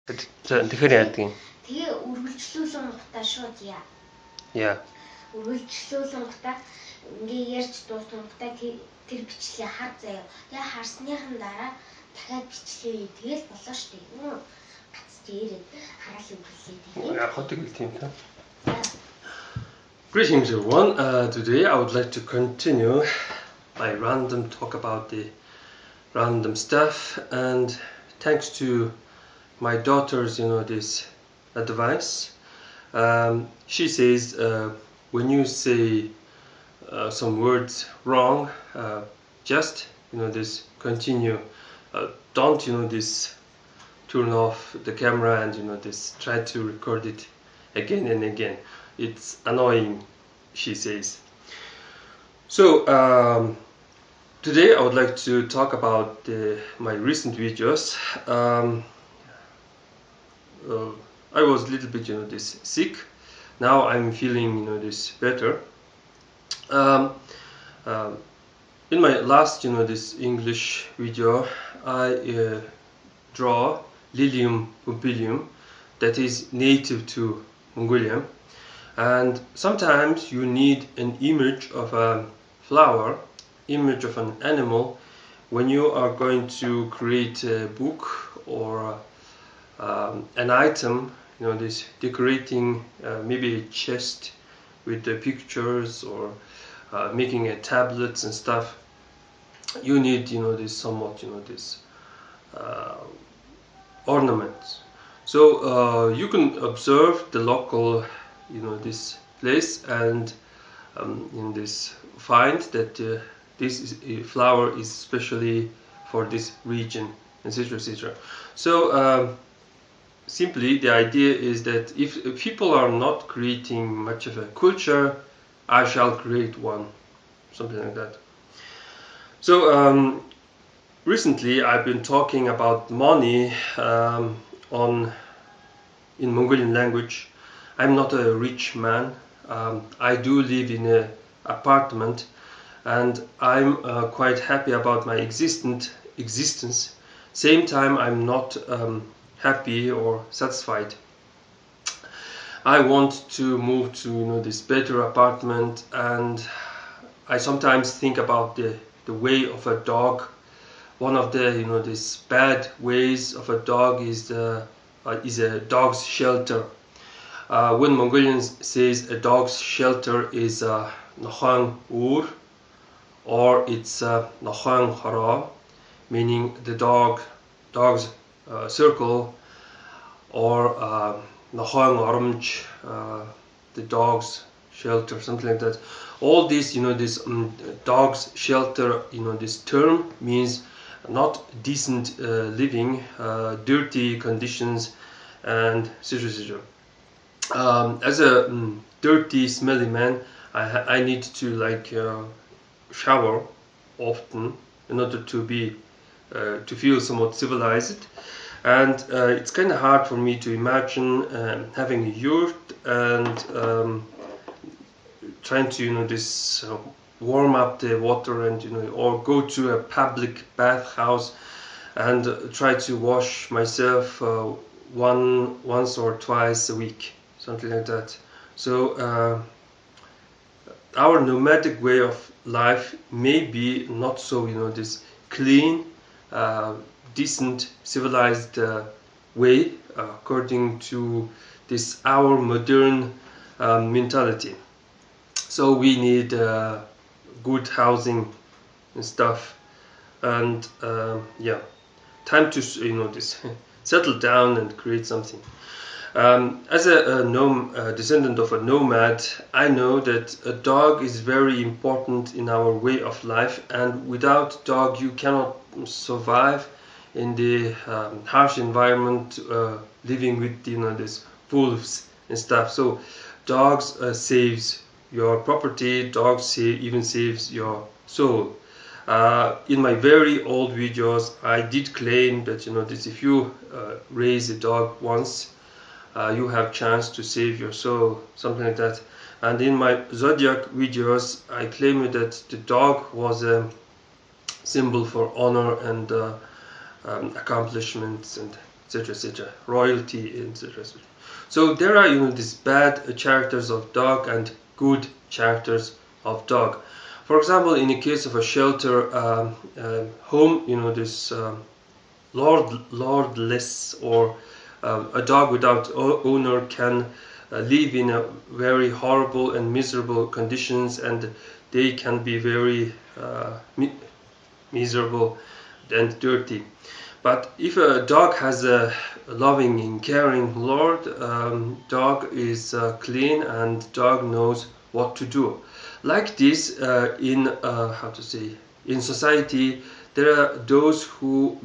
Тэгэхээр яадаг юм? Тэгээ үргэлжлүүлсэн гутаа шууд яа. Яа. Үргэлжлүүлсэн гутаа ингээ ярьж дууссан гутаа тэр бичлэгийг хар заяа. Тэгээ харсныхан дараа дахиад бичлээ. Тэгэл болоо штэ. Гац дээрээ хараал үргэлжлээ. Яг хотыг л тийм та. Greetings everyone. Today I would like to continue my random talk about the random stuff, and thanks to my daughter's this advice. She says when you say some words wrong, just this continue. Don't this turn off the camera and this try to record it again and again. It's annoying, she says. So today I would like to talk about my recent videos. I was a little bit this sick. Now I'm feeling this better. In my last this English video, I draw Lilium pumilium, that is native to Mongolia, and sometimes you need an image of a flower, image of an animal, when you are going to create a book or an item, this decorating maybe a chest with the pictures, or making a tablets and stuff. You need this somewhat this ornaments. So you can observe the local this place, and in this find that this flower is specially for this region, etc., etc. So simply the idea is that if people are not creating much of a culture, I shall create one, something like that. So recently I've been talking about money in Mongolian language. I'm not a rich man. I do live in an apartment, and I'm quite happy about my existence. Same time, I'm not happy or satisfied. I want to move to this better apartment, and I sometimes think about the way of a dog. One of the these bad ways of a dog is a dog's shelter. When Mongolians says a dog's shelter is Nahang Ur, or it's Nahang Hara, meaning the dog's circle, or Nahang Armj, the dog's shelter, something like that. All this this dog's shelter this term means not decent living, dirty conditions, and etc. As a dirty, smelly man, I need to shower often in order to feel somewhat civilized, and it's kind of hard for me to imagine having a yurt and trying to this warm up the water, and or go to a public bathhouse and try to wash myself once or twice a week, something like that. So our nomadic way of life may be not so this clean, decent, civilized way according to this our modern mentality. So we need good housing and stuff, and yeah, time to this settle down and create something. As a descendant of a nomad, I know that a dog is very important in our way of life, and without dog you cannot survive in the harsh environment, living with this wolves and stuff. So dogs saves your property, dogs even saves your soul. In my very old videos I did claim that this, if you raise a dog once, you have chance to save your soul, something like that. And in my zodiac videos I claimed that the dog was a symbol for honor and accomplishments and etc., etc., royalty, etc., etc. So there are, these bad characters of dog and good characters of dog. For example, in the case of a shelter home, this lordless or a dog without owner can live in a very horrible and miserable conditions, and they can be very miserable and dirty. But if a dog has a loving and caring lord, dog is clean and dog knows what to do. Like this, in society, there are those who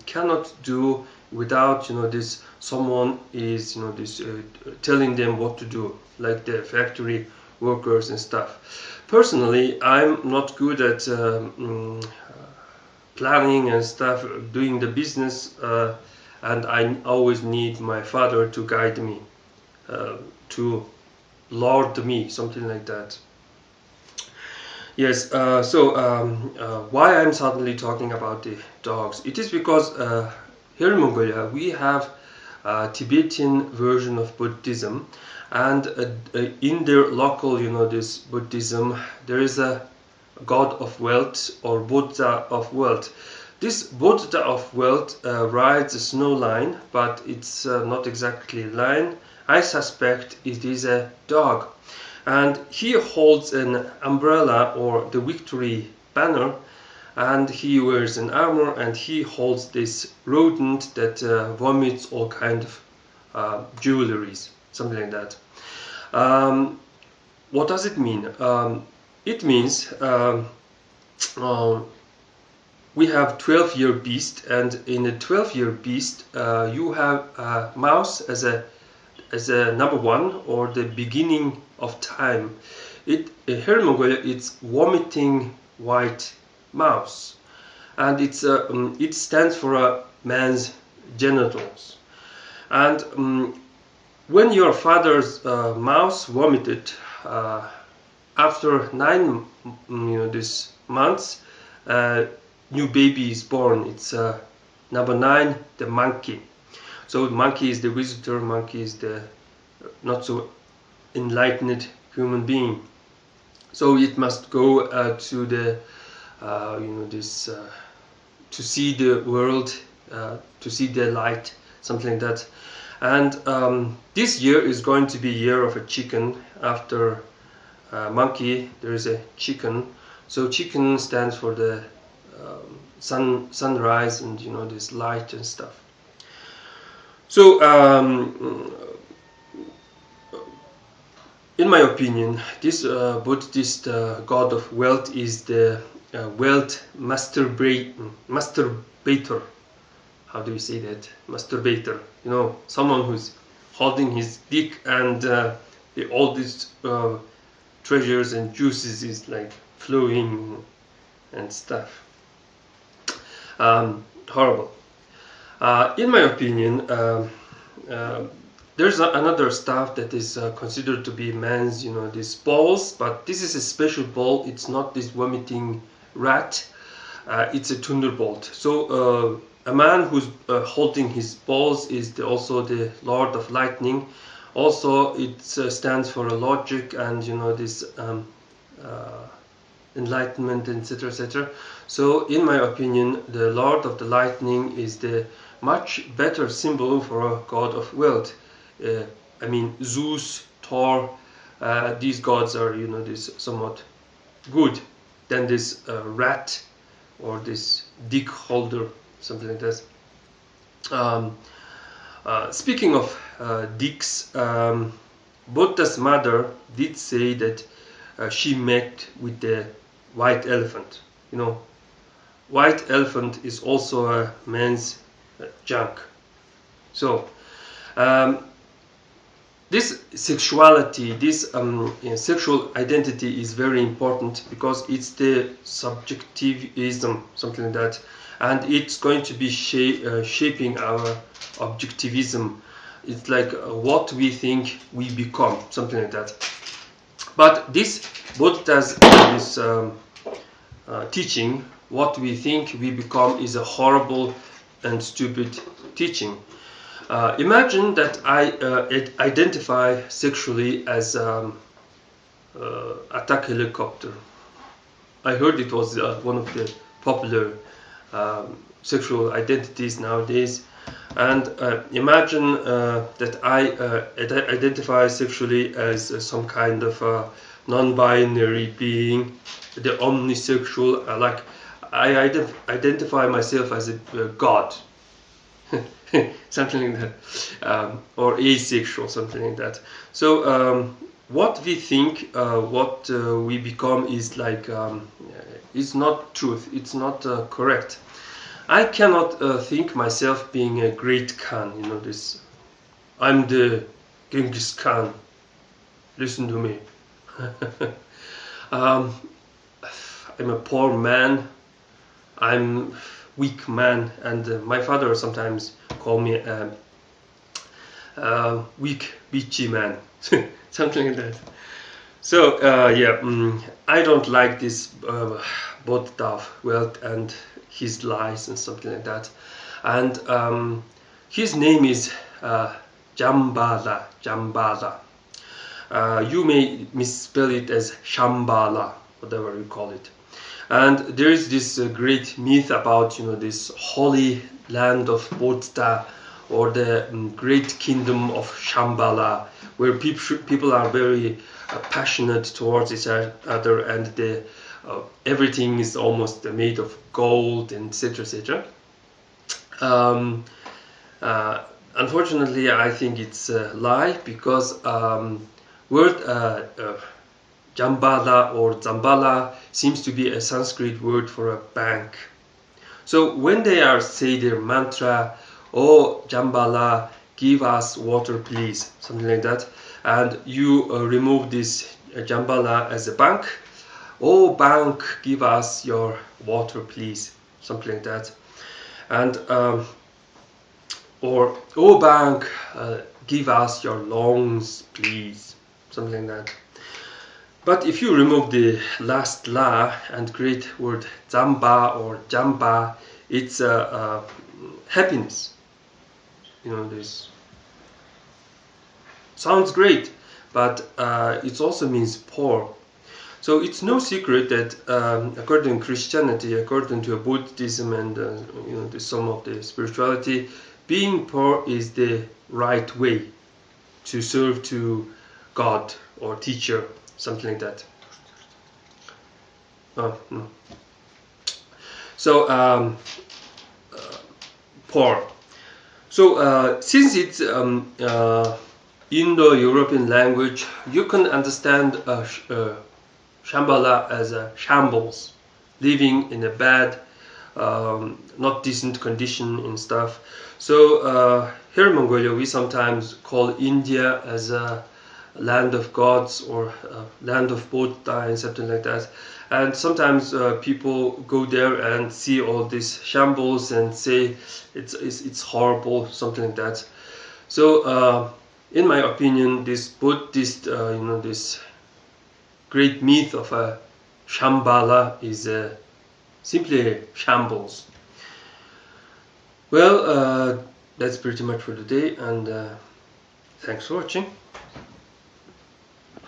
cannot do without this someone is telling them what to do, like the factory workers and stuff. Personally, I'm not good at planning and stuff, doing the business, and I always need my father to guide me, to lord me, something like that. Yes, why I'm suddenly talking about the dogs? It is because here in Mongolia we have a Tibetan version of Buddhism, and in their local, this Buddhism, there is a god of wealth, or Buddha of wealth. This Buddha of wealth rides a snow line, but it's not exactly a lion. I suspect it is a dog. And he holds an umbrella or the victory banner, and he wears an armor, and he holds this rodent that vomits all kind of jewelries, something like that. What does it mean? It means we have 12-year beast, and in a 12-year beast you have a mouse as a number one, or the beginning of time. Here in Mongolia it's vomiting white mouse, and it stands for a man's genitals. And when your father's mouse vomited, after 9 this months, new baby is born. It's number 9, the monkey. So the monkey is the visitor, monkey is the not so enlightened human being. So it must go to the to see the world, to see the light, something like that. And this year is going to be year of a chicken. After monkey, there is a chicken. So chicken stands for the sunrise, and this light and stuff. So in my opinion, this Buddhist god of wealth is the wealth masturbator. How do you say that? Masturbator. Someone who's holding his dick, and all these treasures and juices is like flowing and stuff. Horrible. In my opinion, there's another stuff that is considered to be man's, these balls, but this is a special ball. It's not this vomiting rat. It's a thunderbolt. So a man who's holding his balls is also the Lord of Lightning. Also, it stands for a logic and this enlightenment, etc., etc. So, in my opinion, the Lord of the Lightning is the much better symbol for a god of wealth. I mean, Zeus, Thor, these gods are, this somewhat good than this rat or this dick holder, something like that. Speaking of dicks, Buddha's mother did say that she met with the white elephant. White elephant is also a man's junk. So this sexuality, this sexual identity is very important, because it's the subjectivism, something like that, and it's going to be shaping our objectivism. It's like what we think we become, something like that. But this Buddha's teaching, what we think we become, is a horrible and stupid teaching. Imagine that I identify sexually as attack helicopter. I heard it was one of the popular sexual identities nowadays. And imagine that I identify sexually as some kind of non-binary being, the omnisexual. Like I identify myself as a god, something like that, or asexual, something like that. So what we think, what we become is like is not truth. It's not correct. I cannot think myself being a great Khan. You know this. I'm the Genghis Khan. Listen to me. I'm a poor man. I'm weak man, and my father sometimes call me weak, bitchy man, something like that. So yeah, I don't like this Buddha wealth and his lies and something like that. And his name is Jambala. You may misspell it as Shambhala, whatever you call it. And there is this great myth about, you know, this holy land of Buddha, or the great kingdom of Shambhala, where people are very passionate towards each other, and everything is almost made of gold, and etc. etc. Unfortunately, I think it's a lie, because word Jambala or Zambala seems to be a Sanskrit word for a bank. So when they say their mantra, "Oh Jambala, give us water please," something like that, and you remove this Jambala as a bank, "Oh bank, give us your water please," something like that, and or "Oh bank, give us your lungs please," something like that. But if you remove the last la and create word Zamba or Jamba, it's happiness. You know, this sounds great, but it also means poor. So it's no secret that according to Christianity, according to Buddhism, and you know, some of the spirituality, being poor is the right way to serve to God or teacher, something like that. Oh, no. So poor. So since it's Indo-European language, you can understand Shambhala as a shambles, living in a bad, not decent condition and stuff. So here in Mongolia, we sometimes call India as a land of gods, or land of Buddha, and something like that. And sometimes people go there and see all these shambles and say it's horrible, something like that. So in my opinion, this Buddhist, you know, this great myth of a Shambhala is simply a shambles. Well, that's pretty much for today, and thanks for watching.